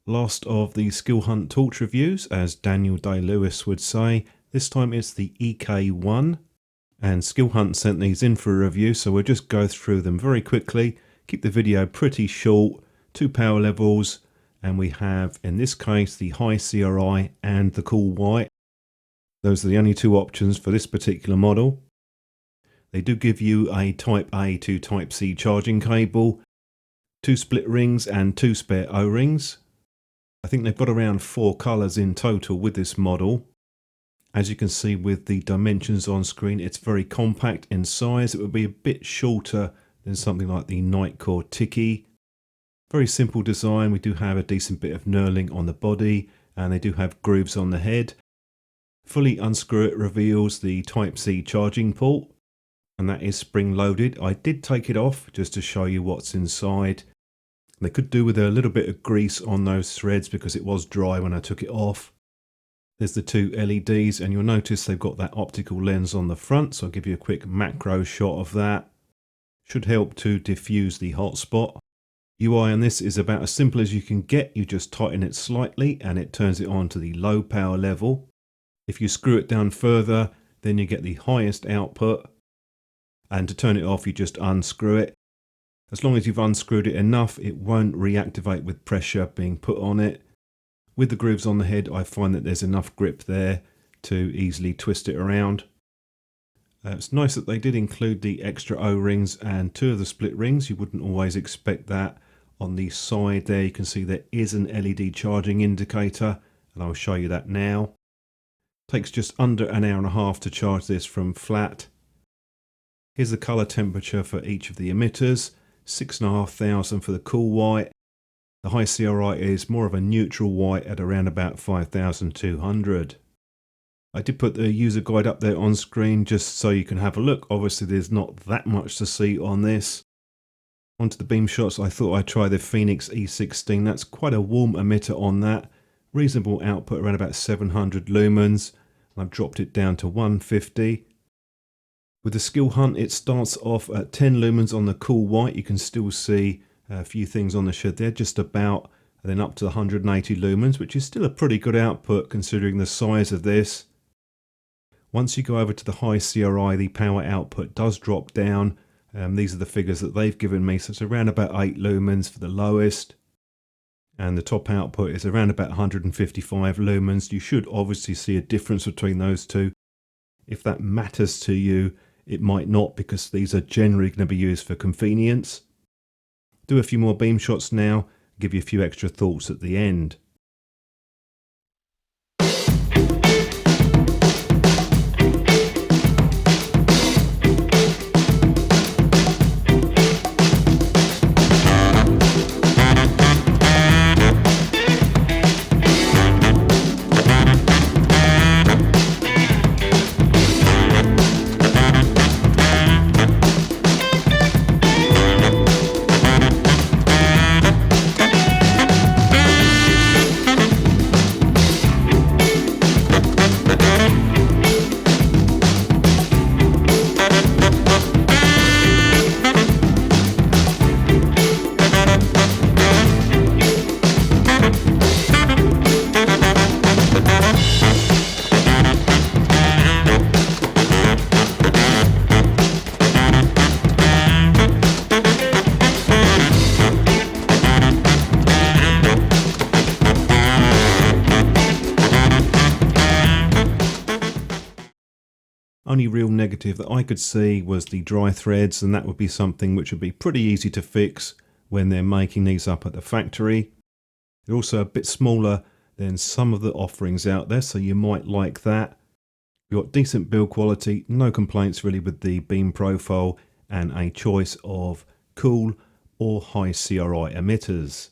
Last of the Skilhunt torch reviews, as Daniel Day-Lewis would say. This time it's the EK1, and Skilhunt sent these in for a review, so we'll just go through them very quickly. Keep the video pretty short, 2 power levels, and we have, in this case, the high CRI and the cool white. Those are the only two options for this particular model. They do give you a Type A to Type C charging cable, 2 split rings and 2 spare O-rings. I think they've got around 4 colours in total with this model. As you can see with the dimensions on screen, it's very compact in size. It would be a bit shorter than something like the Nichia Tiki. Very simple design. We do have a decent bit of knurling on the body, and they do have grooves on the head. Fully unscrew it reveals the Type C charging port, and that is spring loaded. I did take it off just to show you what's inside. They could do with a little bit of grease on those threads because it was dry when I took it off. There's the 2 LEDs, and you'll notice they've got that optical lens on the front, so I'll give you a quick macro shot of that. Should help to diffuse the hotspot. UI on this is about as simple as you can get. You just tighten it slightly and it turns it on to the low power level. If you screw it down further, then you get the highest output, and to turn it off you just unscrew it. As long as you've unscrewed it enough, it won't reactivate with pressure being put on it. With the grooves on the head, I find that there's enough grip there to easily twist it around. It's nice that they did include the extra O-rings and 2 of the split rings. You wouldn't always expect that. On the side there, you can see there is an LED charging indicator, and I'll show you that now. Takes just under an hour and a half to charge this from flat. Here's the colour temperature for each of the emitters. 6,500 for the cool white. The high CRI is more of a neutral white at around about 5,200. I did put the user guide up there on screen just so you can have a look. Obviously there's not that much to see on this. Onto the beam shots, I thought I'd try the Phoenix E16. That's quite a warm emitter on that. Reasonable output, around about 700 lumens. And I've dropped it down to 150. With the Skilhunt, it starts off at 10 lumens on the cool white. You can still see a few things on the shed there, just about, and then up to 180 lumens, which is still a pretty good output considering the size of this. Once you go over to the high CRI, the power output does drop down. These are the figures that they've given me, so it's around about 8 lumens for the lowest. And the top output is around about 155 lumens. You should obviously see a difference between those two. If that matters to you, it might not, because these are generally going to be used for convenience. Do a few more beam shots now, give you a few extra thoughts at the end. Only real negative that I could see was the dry threads, and that would be something which would be pretty easy to fix when they're making these up at the factory. They're also a bit smaller than some of the offerings out there, so you might like that. You've got decent build quality, no complaints really with the beam profile, and a choice of cool or high CRI emitters.